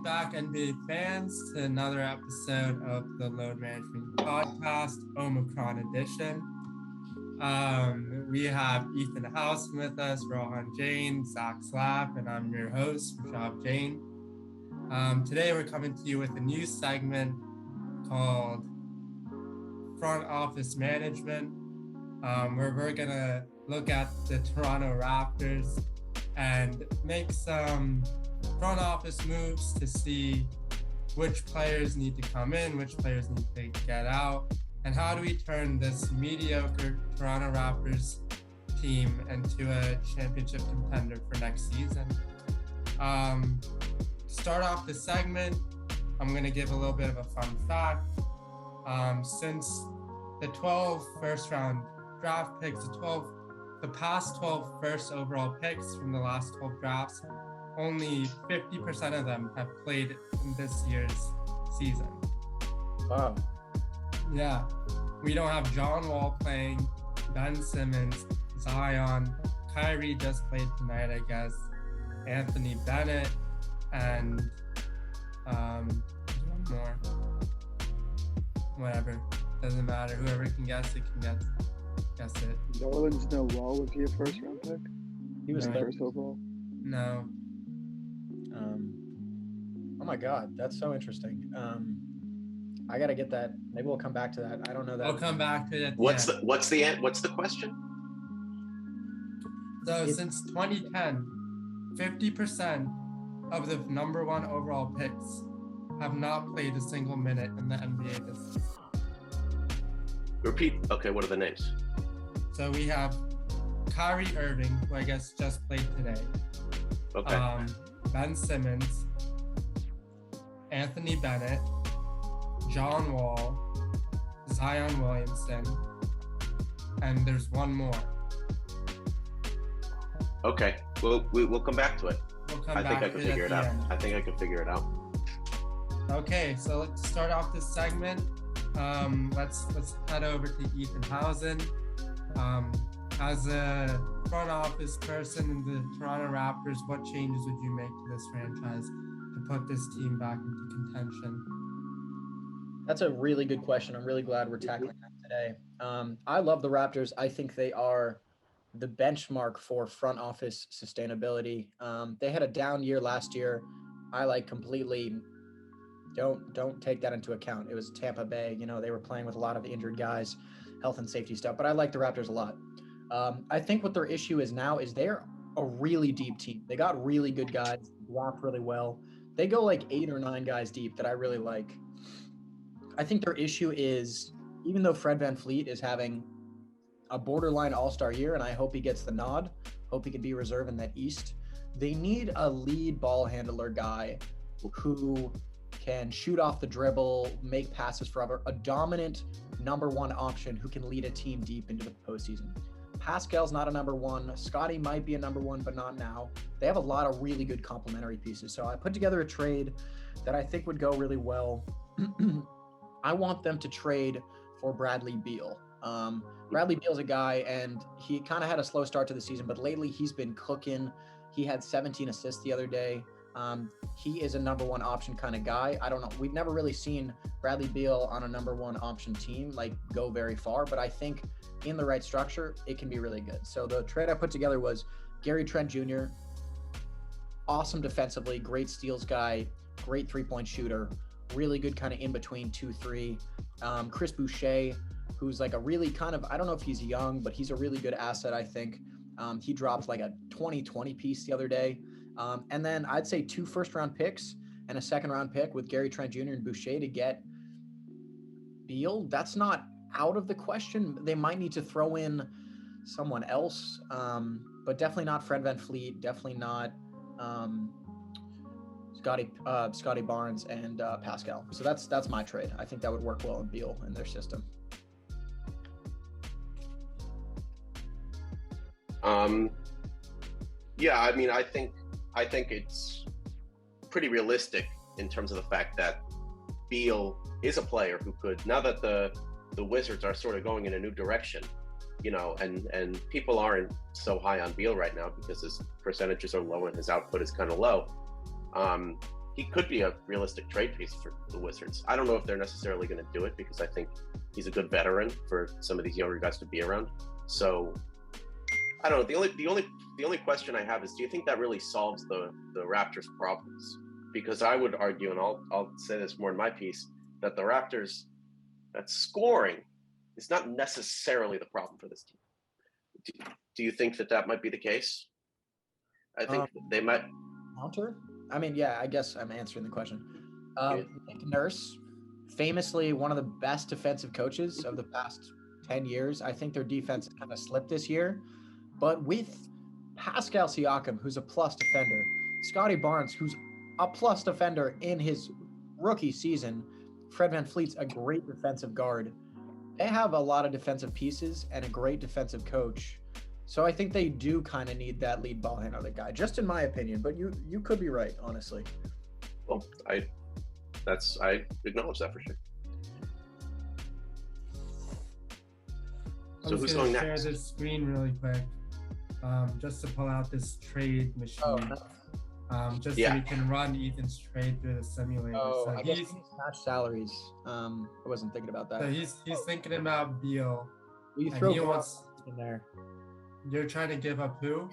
back, NBA fans, to another episode of the Load Management Podcast, Omicron Edition. We have Ethan House with us, Rohan Jain, Zach Slapp, and I'm your host, Rashab Jain. Today we're coming to you with a new segment called Front Office Management, where we're going to look at the Toronto Raptors and make some front office moves to see which players need to come in, which players need to get out, and how do we turn this mediocre Toronto Raptors team into a championship contender for next season. To start off the segment, I'm going to give a little bit of a fun fact. Since the 12 first round draft picks, the past 12 first overall picks from the last 12 drafts, only 50% of them have played in this year's season. Wow. Yeah. We don't have John Wall playing, Ben Simmons, Zion, Kyrie just played tonight, I guess, Anthony Bennett, and one more. Whatever. Doesn't matter. Whoever can guess it can guess it. Nolan's no Wall was he a first round pick? He was first overall. No. Oh my God, that's so interesting. I gotta get that. Maybe we'll come back to that. I don't know that. I'll come back to it. What's the question? So since 2010, 50% of the number one overall picks have not played a single minute in the NBA this season. Repeat. Okay, what are the names? So we have Kyrie Irving, who I guess just played today. Okay. Ben Simmons, Anthony Bennett, John Wall, Zion Williamson, and there's one more. Okay. We'll come back to it. I think I can figure it out. End. I think I can figure it out. Okay, so let's start off this segment. Let's head over to Ethan Housen. As a front office person in the Toronto Raptors, what changes would you make to this franchise to put this team back into contention? That's a really good question. I'm really glad we're tackling that today. I love the Raptors. I think they are the benchmark for front office sustainability. They had a down year last year. I completely don't take that into account. It was Tampa Bay. They were playing with a lot of injured guys, health and safety stuff, but I like the Raptors a lot. I think what their issue is now is they're a really deep team. They got really good guys, draft really well. They go like 8 or 9 guys deep that I really like. I think their issue is, even though Fred VanVleet is having a borderline all-star year, and I hope he gets the nod, hope he can be reserve in that East, they need a lead ball handler guy who can shoot off the dribble, make passes forever, a dominant number one option who can lead a team deep into the postseason. Pascal's not a number one. Scotty might be a number one, but not now. They have a lot of really good complementary pieces. So I put together a trade that I think would go really well. I want them to trade for Bradley Beal. Bradley Beal's a guy, and he kind of had a slow start to the season, but lately he's been cooking. He had 17 assists the other day. He is a number one option kind of guy. I don't know. We've never really seen Bradley Beal on a number one option team go very far, but I think in the right structure, it can be really good. So the trade I put together was Gary Trent Jr., awesome defensively, great steals guy, great three-point shooter, really good kind of in-between 2-3. Chris Boucher, who's like a really kind of, I don't know if he's young, but he's a really good asset, I think. He dropped like a 20-20 piece the other day. And then I'd say 2 first-round picks and a second-round pick with Gary Trent Jr. and Boucher to get Beal. That's not out of the question. They might need to throw in someone else, but definitely not Fred VanVleet. Definitely not Scotty Barnes and Pascal. So that's my trade. I think that would work well in Beal in their system. Yeah, I mean, I think it's pretty realistic in terms of the fact that Beal is a player who could, now that the Wizards are sort of going in a new direction, and people aren't so high on Beal right now because his percentages are low and his output is kind of low. he could be a realistic trade piece for the Wizards. I don't know if they're necessarily going to do it because I think he's a good veteran for some of these younger guys to be around. So I don't know. The only question I have is, do you think that really solves the Raptors' problems? Because I would argue, and I'll say this more in my piece, that the Raptors, that scoring is not necessarily the problem for this team. Do you think that might be the case? I think they might. Counter? I mean, yeah, I guess I'm answering the question. Nick Nurse, famously one of the best defensive coaches of the past 10 years. I think their defense has kind of slipped this year. But with Pascal Siakam, who's a plus defender, Scotty Barnes, who's a plus defender in his rookie season, Fred VanVleet's a great defensive guard. They have a lot of defensive pieces and a great defensive coach. So I think they do kind of need that lead ball handler guy, just in my opinion. But you could be right, honestly. Well, I acknowledge that for sure. So who's going next? Share this screen really quick, just to pull out this trade machine. Oh, no. So we can run Ethan's trade through the simulator. So I guess he's match salaries. I wasn't thinking about that. So he's thinking about Beal. Will you throw wants in there? You're trying to give up who?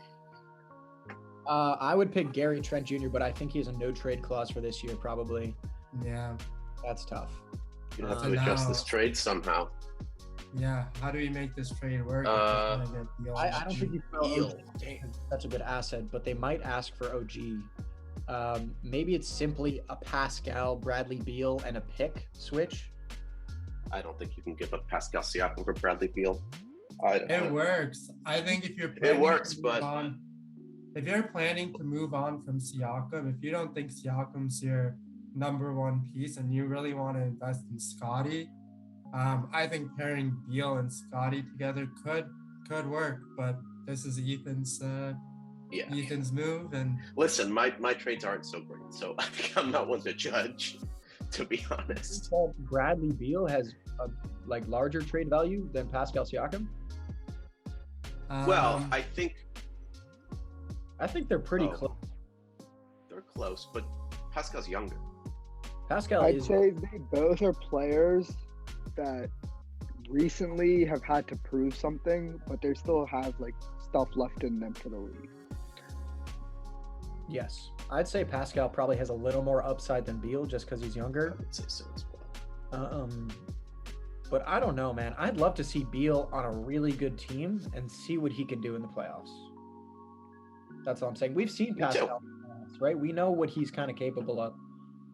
I would pick Gary Trent Jr., but I think he has a no trade clause for this year, probably. Yeah. That's tough. You have to adjust this trade somehow. Yeah. How do we make this trade work? I don't think you throw OG. That's a good asset, but they might ask for OG. Maybe it's simply a Pascal, Bradley Beal, and a pick switch. I don't think you can give up Pascal Siakam for Bradley Beal. It works. I think if you're if you're planning to move on from Siakam, if you don't think Siakam's your number one piece and you really want to invest in Scotty, I think pairing Beal and Scotty together could work. But this is Ethan's move. And listen, my trades aren't so great, so I'm not one to judge, to be honest. Bradley Beal has a larger trade value than Pascal Siakam. Well, I think they're pretty close. They're close, but Pascal's younger. I'd say they both are players that recently have had to prove something, but they still have stuff left in them for the league. Yes, I'd say Pascal probably has a little more upside than Beal just because he's younger. I would say so as well. But I don't know, man. I'd love to see Beal on a really good team and see what he can do in the playoffs. That's all I'm saying. We've seen Pascal, right? We know what he's kind of capable of,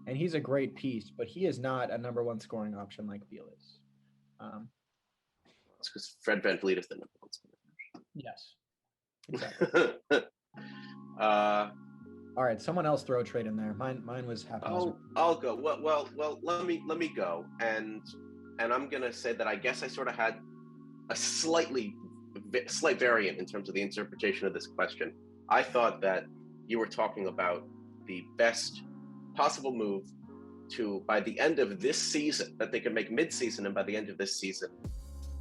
and he's a great piece, but he is not a number one scoring option like Beal is. It's because Fred VanVleet is the number one scoring option. Yes, exactly. All right, someone else throw a trade in there. Mine was haphazard. I'll go. Well. Let me go, and I'm gonna say that I guess I sort of had a slight variant in terms of the interpretation of this question. I thought that you were talking about the best possible move to, by the end of this season, that they could make mid-season, and by the end of this season,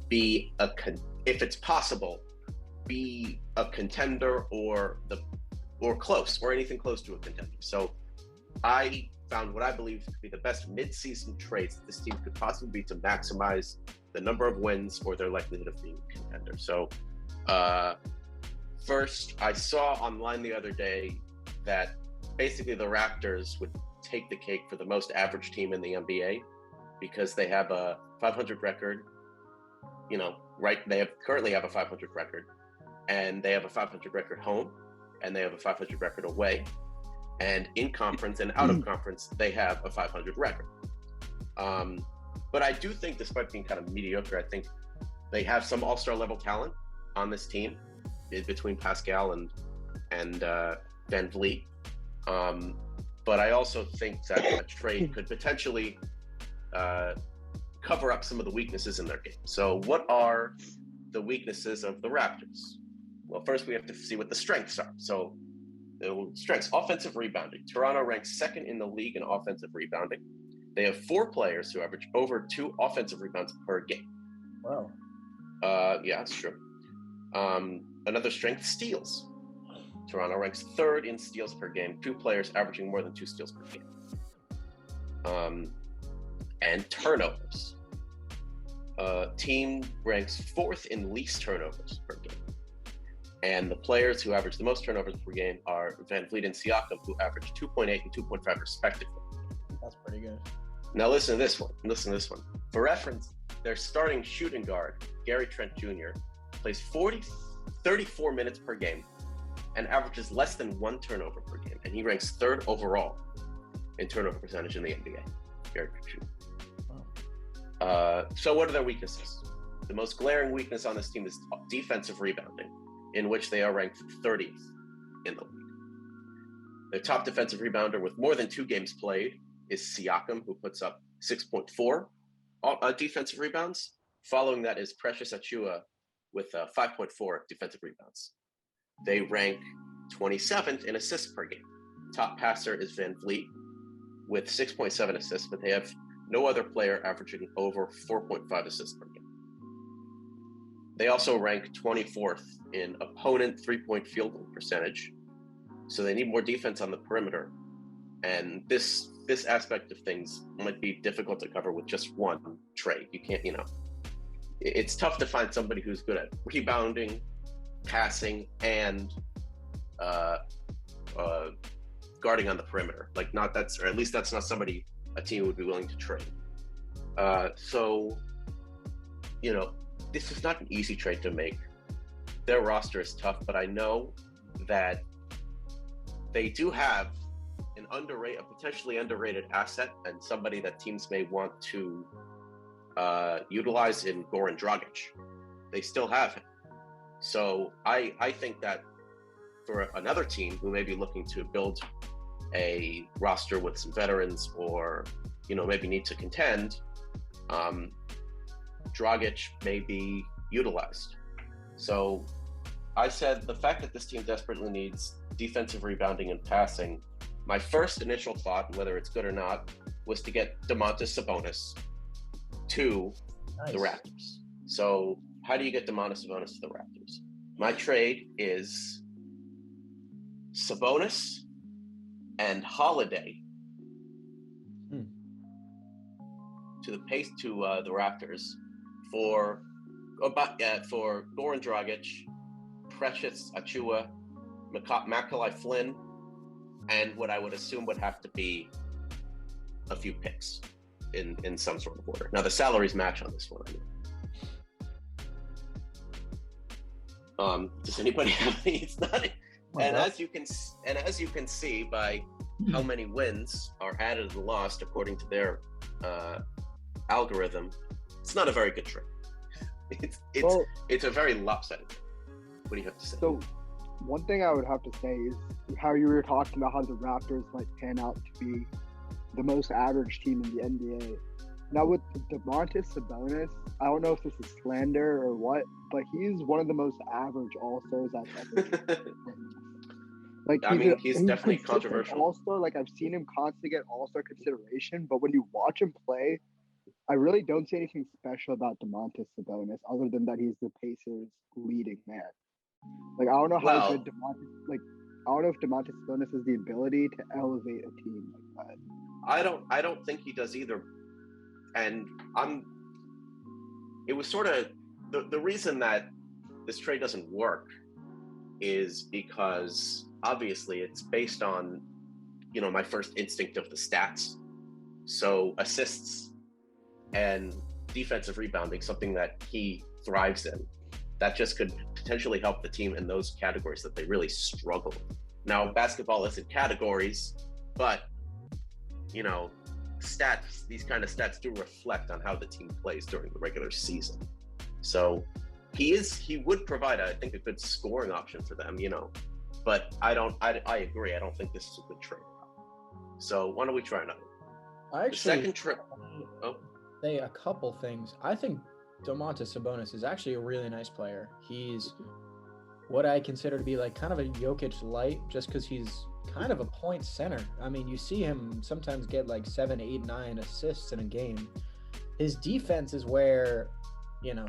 be if it's possible, be a contender or close, or anything close to a contender. So I found what I believe to be the best mid-season trades that this team could possibly be to maximize the number of wins or their likelihood of being a contender. So first, I saw online the other day that basically the Raptors would take the cake for the most average team in the NBA because they have a 500 record, currently have a 500 record, and they have a 500 record home, and they have a 500 record away, and in conference and out of conference, they have a 500 record. But I do think, despite being kind of mediocre, I think they have some all-star level talent on this team between Pascal and VanVleet. But I also think that a trade could potentially cover up some of the weaknesses in their game. So what are the weaknesses of the Raptors? Well, first we have to see what the strengths are. So the strengths: offensive rebounding. Toronto ranks second in the league in offensive rebounding. They have 4 players who average over 2 offensive rebounds per game. Wow. Yeah, that's true. Another strength: steals. Toronto ranks 3rd in steals per game, 2 players averaging more than 2 steals per game. And turnovers. Team ranks 4th in least turnovers per game. And the players who average the most turnovers per game are Van Vliet and Siakam, who average 2.8 and 2.5 respectively. That's pretty good. Now listen to this one. For reference, their starting shooting guard, Gary Trent Jr., plays 34 minutes per game and averages less than 1 turnover per game. And he ranks 3rd overall in turnover percentage in the NBA, Gary Trent Jr. So what are their weaknesses? The most glaring weakness on this team is defensive rebounding, in which they are ranked 30th in the league. Their top defensive rebounder with more than 2 games played is Siakam, who puts up 6.4 defensive rebounds. Following that is Precious Achiuwa with 5.4 defensive rebounds. They rank 27th in assists per game. Top passer is Van Vliet with 6.7 assists, but they have no other player averaging over 4.5 assists per game. They also rank 24th in opponent 3-point field goal percentage. So they need more defense on the perimeter. And this aspect of things might be difficult to cover with just one trade. You can't, it's tough to find somebody who's good at rebounding, passing, and guarding on the perimeter. Or at least that's not somebody a team would be willing to trade. So, this is not an easy trade to make. Their roster is tough, but I know that they do have a potentially underrated asset and somebody that teams may want to utilize in Goran Dragic. They still have him. So I think that for another team who may be looking to build a roster with some veterans or, maybe need to contend, Dragic may be utilized. So I said the fact that this team desperately needs defensive rebounding and passing, my first initial thought, whether it's good or not, was to get Domantas Sabonis to the Raptors. So how do you get Domantas Sabonis to the Raptors? My trade is Sabonis and Holiday to the Raptors for Goran Dragic, Precious Achiuwa, Macaulay Flynn, and what I would assume would have to be a few picks in some sort of order. Now the salaries match on this one. Does anybody have any? It's not. And as you can see by how many wins are added and lost according to their algorithm, it's not a very good trade. It's a very lopsided trade. What do you have to say? So, one thing I would have to say is how you were talking about how the Raptors might pan out to be the most average team in the NBA. Now with Domantas Sabonis, I don't know if this is slander or what, but he's one of the most average All-Stars I've ever seen. He's definitely controversial. All-Star, I've seen him constantly get All-Star consideration, but when you watch him play, I really don't see anything special about Domantas Sabonis other than that he's the Pacers' leading man. I don't know how good I don't know if Domantas Sabonis has the ability to elevate a team like that. I don't think he does either. And it was sort of the reason that this trade doesn't work is because obviously it's based on, my first instinct of the stats. So assists and defensive rebounding, something that he thrives in, that just could potentially help the team in those categories that they really struggle. Now, basketball isn't categories, but, stats, these kind of stats do reflect on how the team plays during the regular season. So he would provide, I think, a good scoring option for them, but I agree. I don't think this is a good trade. So why don't we try another? The second trade. Say a couple things. I think Domantas Sabonis is actually a really nice player. He's what I consider to be kind of a Jokic light, just because he's kind of a point center. I mean, you see him sometimes get 7, 8, 9 assists in a game. His defense is where,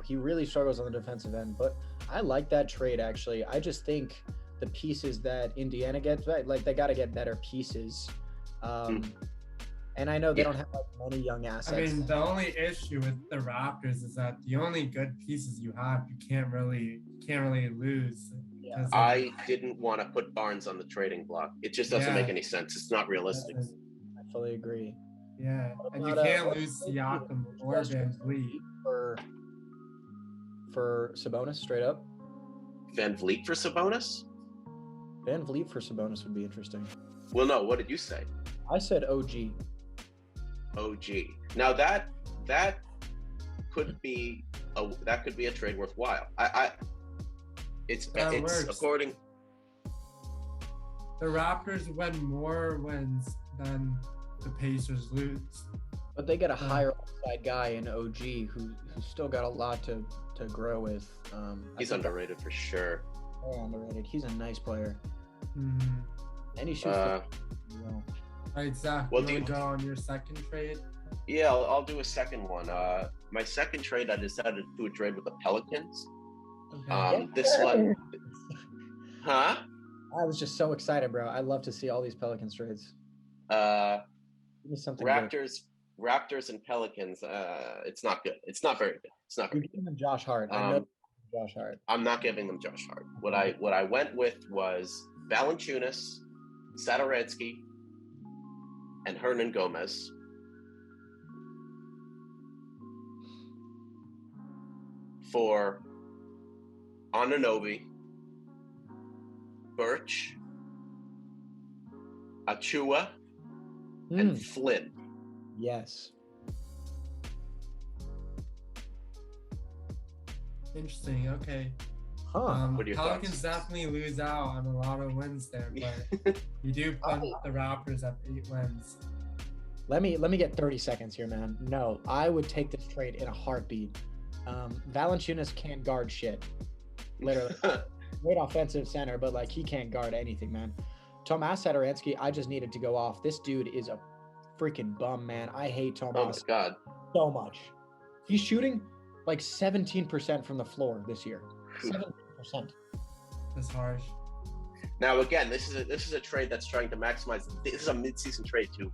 he really struggles on the defensive end, but I like that trade actually. I just think the pieces that Indiana gets, they got to get better pieces. And I know they Yeah. don't have like many young assets. I mean, the only issue with the Raptors is that the only good pieces you have, you can't really lose. Yeah. because of- I didn't want to put Barnes on the trading block. It just doesn't make Yeah. any sense. It's not realistic. doesn't- I fully agree. Yeah, and you about, can't what- lose what do you Siakam think? or Van Vliet. For Sabonis, straight up. Van Vliet for Sabonis? Van Vliet for Sabonis would be interesting. Well, no. What did you say? I said OG. OG. Now that could be a trade worthwhile. It's That works. according. The Raptors win more wins than the Pacers lose. But they get a higher upside guy in OG who's still got a lot to grow with. He's underrated for sure. Very underrated. He's a nice player. Mhm. And he shoots the well. All right, Zach, Well, you do want to you- go on your second trade? Yeah, I'll do a second one. My second trade, I decided to do a trade with the Pelicans. Okay. This one, huh? I was just so excited, bro. I love to see all these Pelicans trades. Give me something good. Raptors and Pelicans. It's not good. It's not very good. It's not You're good. giving them Josh Hart. I know Josh Hart. I'm not giving them Josh Hart. What I went with was Valanciunas, Satoransky, and Hernan Gomez. For Anunoby, Birch, Achua, and Flynn. Yes. Interesting. Okay. Huh. What are your Pelicans thoughts? definitely lose out on a lot of wins there, but you do put the Raptors at 8 wins. Let me get 30 seconds here, man. No, I would take this trade in a heartbeat. Valanciunas can't guard shit. Literally. Great offensive center, but like he can't guard anything, man. Tomas Satoransky, I just needed to go off. This dude is a freaking bum, man. I hate Oh my Tomas God. so much. He's shooting like 17% from the floor this year. 17%. That's harsh. Now again, this is a trade that's trying to maximize. This is a mid-season trade to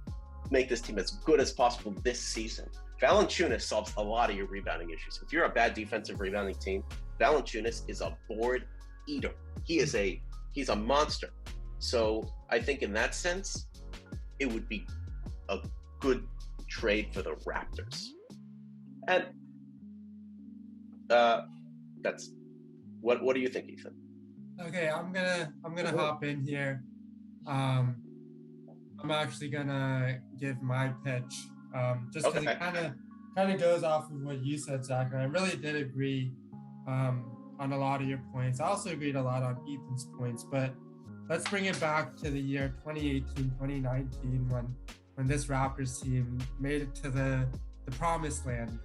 make this team as good as possible this season. Valanciunas solves a lot of your rebounding issues. If you're a bad defensive rebounding team, Valanciunas is a board eater. He's a monster. So I think in that sense, it would be a good trade for the Raptors. And that's what do you think, Ethan? Okay, I'm gonna hop in here. I'm actually gonna give my pitch. Just because Okay. it kind of goes off of what you said, Zach, and I really did agree on a lot of your points. I also agreed a lot on Ethan's points, but let's bring it back to the year 2018-2019 when this Raptors team made it to the promised land,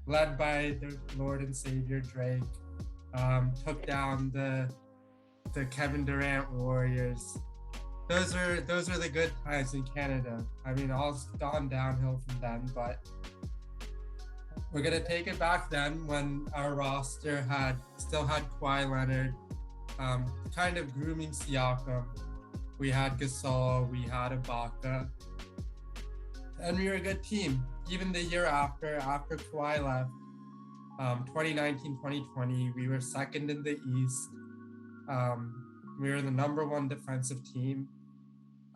led by their Lord and Savior Drake, took down the Kevin Durant Warriors. Those are the good times in Canada. I mean, all's gone downhill from then, but we're gonna take it back then when our roster still had Kawhi Leonard, kind of grooming Siakam. We had Gasol, we had Ibaka, and we were a good team. Even the year after Kawhi left, 2019-2020, we were second in the East. We were the number 1 defensive team.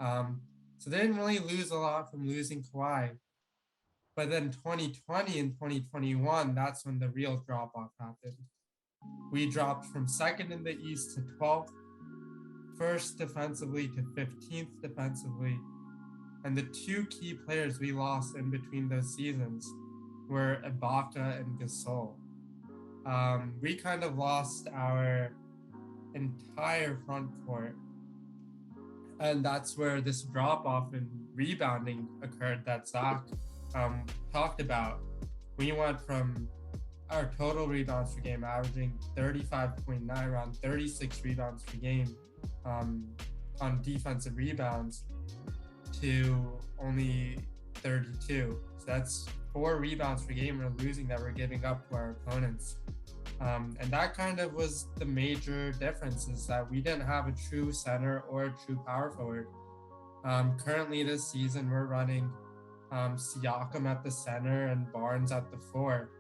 So they didn't really lose a lot from losing Kawhi. But then 2020 and 2021, that's when the real drop-off happened. We dropped from second in the East to 12th, first defensively to 15th defensively. And the 2 key players we lost in between those seasons were Ibaka and Gasol. We kind of lost our entire front court. And that's where this drop-off in rebounding occurred that Zach talked about. We went from our total rebounds per game averaging 35.9, around 36 rebounds per game on defensive rebounds, to only 32. So that's 4 rebounds per game we're losing that we're giving up to our opponents. And that kind of was the major difference, is that we didn't have a true center or a true power forward. Currently this season, we're running Siakam at the center and Barnes at the 4,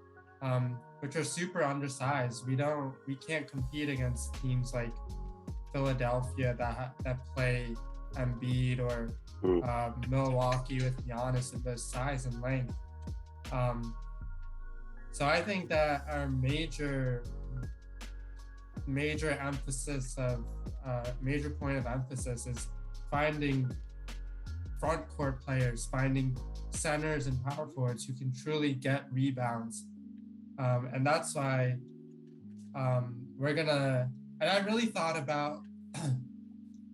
which are super undersized. We can't compete against teams like Philadelphia that play Embiid or Milwaukee with Giannis at those size and length. So I think that our major point of emphasis is finding front court players, finding centers and power forwards who can truly get rebounds. And that's why and I really thought about,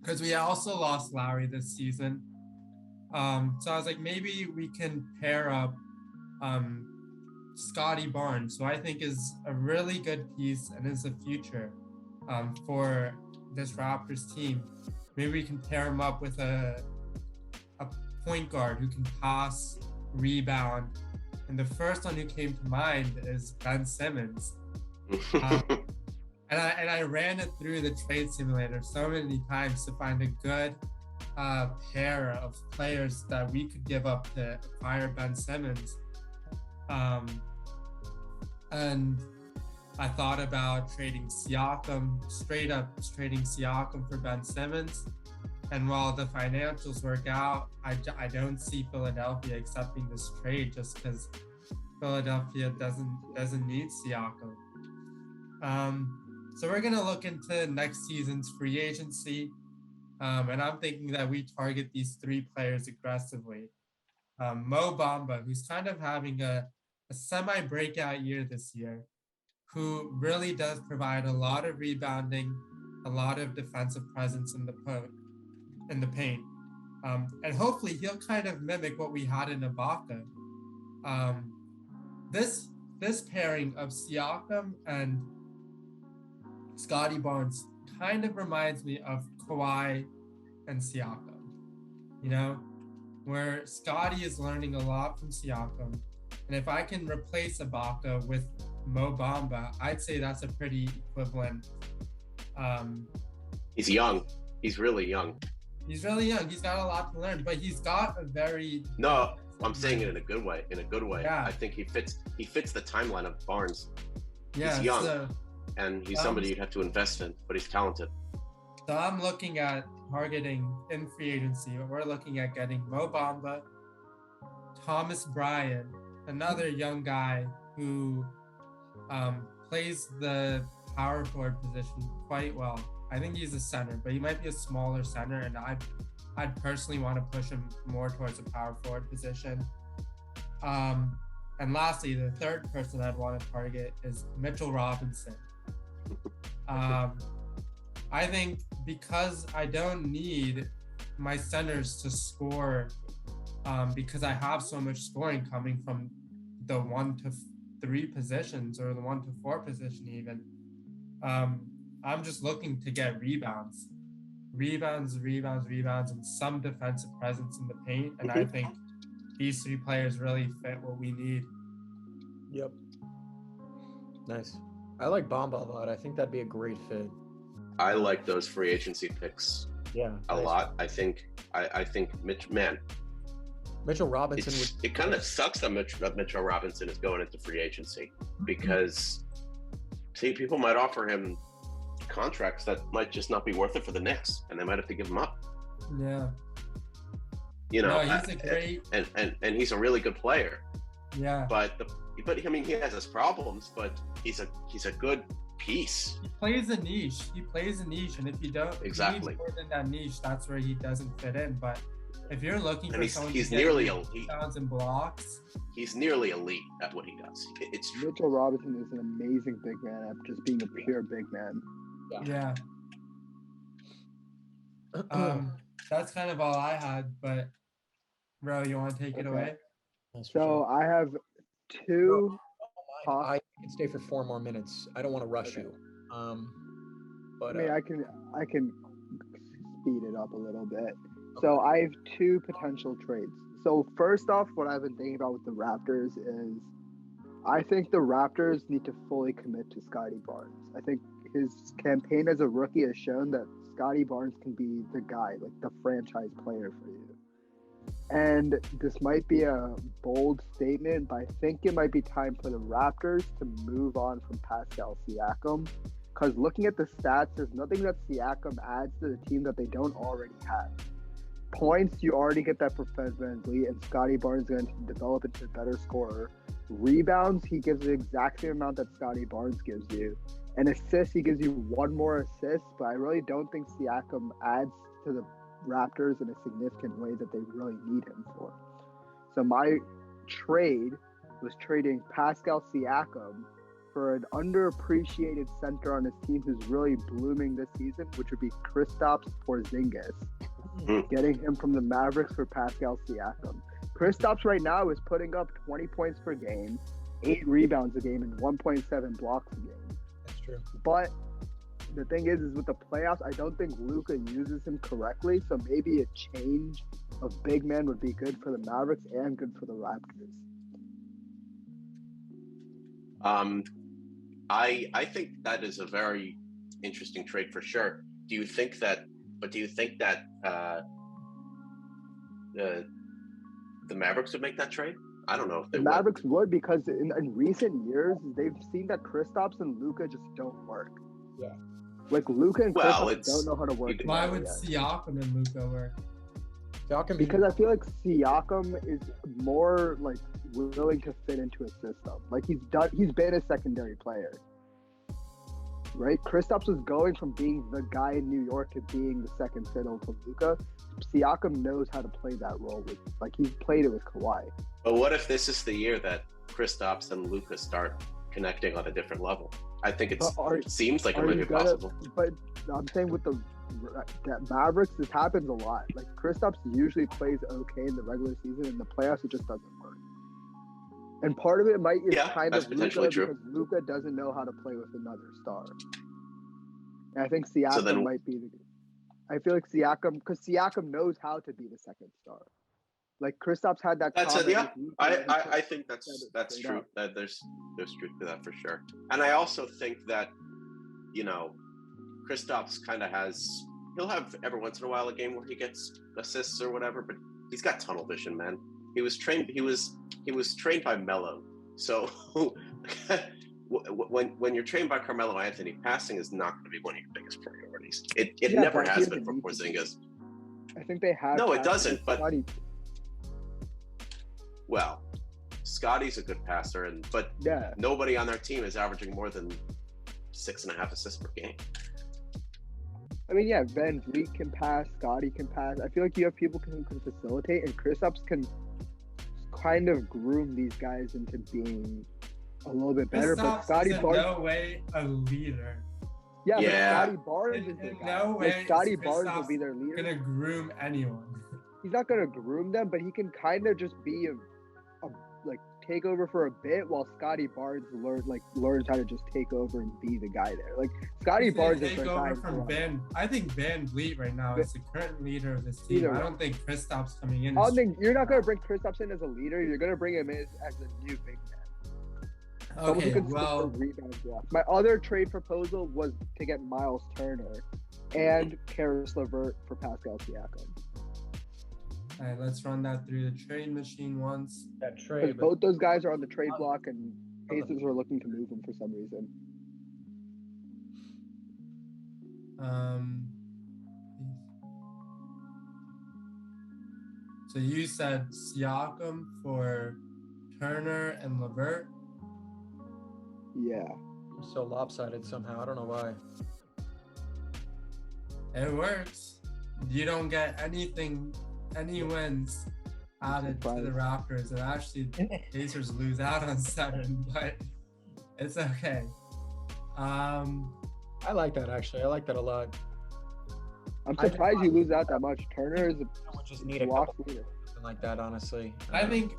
because we also lost Lowry this season. So I was like, maybe we can pair up Scotty Barnes, who I think is a really good piece and is the future for this Raptors team. Maybe we can pair him up with a point guard who can pass, rebound. And the first one who came to mind is Ben Simmons. And I ran it through the trade simulator so many times to find a good pair of players that we could give up to acquire Ben Simmons. And I thought about straight up trading Siakam for Ben Simmons. And while the financials work out, I don't see Philadelphia accepting this trade just because Philadelphia doesn't need Siakam. So we're gonna look into next season's free agency, and I'm thinking that we target these 3 players aggressively. Mo Bamba, who's kind of having a semi-breakout year this year, who really does provide a lot of rebounding, a lot of defensive presence in the paint. And hopefully he'll kind of mimic what we had in Ibaka. This pairing of Siakam and Scotty Barnes kind of reminds me of Kawhi and Siakam, where Scotty is learning a lot from Siakam. And if I can replace Ibaka with Mo Bamba, I'd say that's a pretty equivalent. He's young. He's really young. He's really young. He's got a lot to learn, but he's got a very... No, I'm saying it in a good way. Yeah. I think he fits the timeline of Barnes. Yeah, he's young, and he's somebody you'd have to invest in, but he's talented. So I'm looking at targeting in free agency. We're looking at getting Mo Bamba, Thomas Bryant, another young guy who plays the power forward position quite well. I think he's a center, but he might be a smaller center, and I'd personally want to push him more towards a power forward position. And lastly, the third person I'd want to target is Mitchell Robinson. I think because I don't need my centers to score, because I have so much scoring coming from the 1 to 3 positions or the 1 to 4 position even. I'm just looking to get rebounds, and some defensive presence in the paint. And I think these 3 players really fit what we need. Yep. Nice. I like Bamba a lot. I think that'd be a great fit. I like those free agency picks. Yeah. A lot. I think Mitchell Robinson it kind of sucks that Mitchell Robinson is going into free agency, because people might offer him contracts that might just not be worth it for the Knicks, and they might have to give him up. Yeah. He's a great and he's a really good player. Yeah. But I mean, he has his problems, but he's a good piece. He plays a niche, and if you don't exactly more than that niche, that's where he doesn't fit in. But if you're looking for someone he's nearly elite and blocks, he's nearly elite at what he does. It's true. Mitchell Robinson is an amazing big man at just being a pure big man. Yeah. That's kind of all I had, but Ro, you want to take it away? So I have 2. I can stay for 4 more minutes. I don't want to rush you. But I mean, I can speed it up a little bit. So I have 2 potential trades. So first off, what I've been thinking about with the Raptors is I think the Raptors need to fully commit to Scotty Barnes. I think his campaign as a rookie has shown that Scotty Barnes can be the guy, like the franchise player for you. And this might be a bold statement, but I think it might be time for the Raptors to move on from Pascal Siakam. Because looking at the stats, there's nothing that Siakam adds to the team that they don't already have. Points, you already get that for Fred VanVleet, and Scotty Barnes is going to develop into a better scorer. Rebounds, he gives the exact same amount that Scotty Barnes gives you. And assists, he gives you one more assist, but I really don't think Siakam adds to the Raptors in a significant way that they really need him for. So my trade was trading Pascal Siakam for an underappreciated center on his team who's really blooming this season, which would be Kristaps Porzingis. Getting him from the Mavericks for Pascal Siakam. Kristaps right now is putting up 20 points per game, 8 rebounds a game, and 1.7 blocks a game. That's true. But the thing is with the playoffs, I don't think Luka uses him correctly. So maybe a change of big man would be good for the Mavericks and good for the Raptors. I think that is a very interesting trade for sure. Do you think that the Mavericks would make that trade? I don't know if they The Mavericks would because in recent years they've seen that Kristaps and Luka just don't work. Yeah. Like Luka and Kristaps don't know how to work. Why would Siakam and Luka work? Because I feel like Siakam is more like willing to fit into a system. Like he's been a secondary player. Right? Kristaps was going from being the guy in New York to being the second fiddle to Luka. Siakam knows how to play that role he's played it with Kawhi. But what if this is the year that Kristaps and Luka start connecting on a different level? I think it seems like it might be possible. But I'm saying with the Mavericks, this happens a lot. Like Kristaps usually plays okay in the regular season, in the playoffs it just doesn't work. And part of it might is kind of Luka because Luka doesn't know how to play with another star. And I think Siakam might be I feel like because Siakam knows how to be the second star. Like Kristaps had that. I think that's true. That there's truth to that for sure. And I also think that, Kristaps kind of he'll have every once in a while a game where he gets assists or whatever, but he's got tunnel vision, man. He was trained by Melo. So when you're trained by Carmelo Anthony, passing is not going to be one of your biggest priorities. It never has been for Porzingis. I think they have. No, it doesn't. But well, Scotty's a good passer, but nobody on their team is averaging more than 6.5 assists per game. I mean, VanVleet can pass, Scotty can pass. I feel like you have people who can facilitate, and Kristaps can kind of groom these guys into being a little bit better. But Scotty Barnes, no way a leader. Yeah. But Scotty Barnes is the guy. No way. Scotty Barnes will be their leader. Gonna groom anyone. He's not gonna groom them, but he can kind of just be a take over for a bit while Scotty Barnes learns how to just take over and be the guy there. Like Scotty Barnes is the guy from I think VanVleet right now is the current leader of this team. I don't think Kristaps coming in. I don't think you're not gonna bring Kristaps in as a leader. You're gonna bring him in as a new big man. Okay, well, my other trade proposal was to get Miles Turner and Karis LeVert for Pascal Siakam. All right, let's run that through the trade machine once. That trade. Both those guys are on the trade block, and Pacers are looking to move them for some reason. So you said Siakam for Turner and LeVert? Yeah. I'm so lopsided somehow. I don't know why. It works. You don't get any wins added to the Raptors, and actually Pacers lose out on 7, but it's okay. I like that actually. I like that a lot. I'm surprised you lose out that much. Turner is just need a couple leader. Something like that, honestly. I think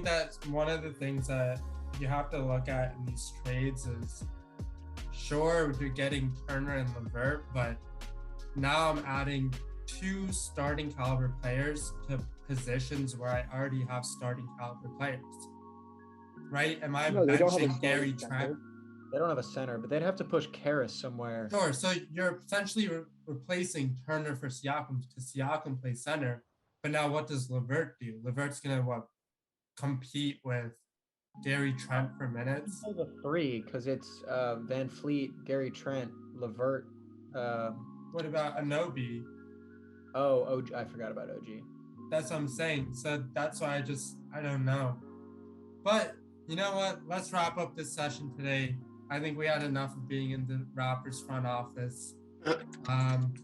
that's one of the things that you have to look at in these trades is, sure, you're getting Turner and LeVert, but now I'm adding 2 starting caliber players to positions where I already have starting caliber players. Right? Am I benching Gary Trent? They don't have a center, but they'd have to push Karis somewhere. Sure. So you're essentially replacing Turner for Siakam because Siakam plays center, but But now what does LeVert do? LeVert's gonna compete with Gary Trent for minutes? The three, because it's Van Fleet, Gary Trent, LeVert. What about Anobi? Oh, OG. I forgot about OG. That's what I'm saying. So that's why I don't know. But you know what? Let's wrap up this session today. I think we had enough of being in the Raptors front office.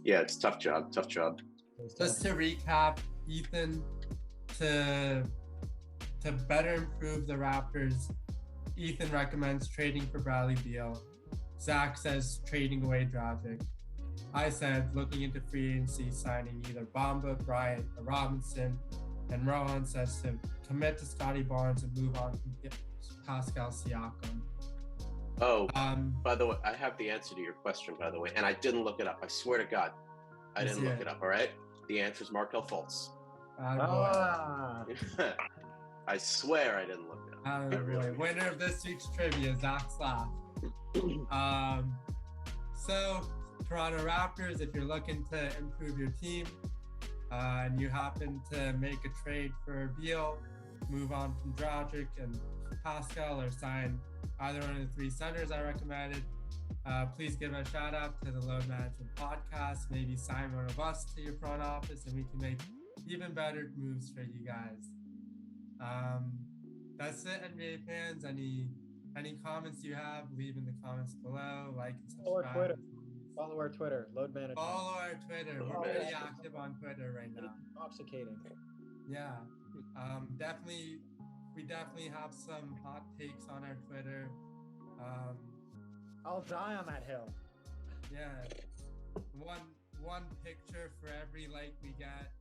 Yeah, it's a tough job. Just to recap, Ethan, to better improve the Raptors, Ethan recommends trading for Bradley Beal. Zach says trading away Dragic. I said looking into free agency, signing either Bamba, Bryant, or Robinson. And Rohan says to commit to Scotty Barnes and move on from Pascal Siakam. Oh, by the way, I have the answer to your question, by the way, and I didn't look it up. I swear to God, I didn't look it up, all right? The answer is Markel Fultz. I swear I didn't look it up. I don't know, really. Winner of this week's trivia, Zach Slav. So, Toronto Raptors, if you're looking to improve your team and you happen to make a trade for Beal, move on from Dragic and Pascal, or sign either one of the three centers I recommended, please give a shout out to the Load Management Podcast. Maybe sign one of us to your front office and we can make even better moves for you guys. That's it, NBA fans. Any comments you have, leave in the comments below. Like and subscribe. Follow our Twitter, Load Management. Follow our Twitter. We're pretty active on Twitter right now. Intoxicating. Yeah. We definitely have some hot takes on our Twitter. I'll die on that hill. Yeah. One picture for every like we get.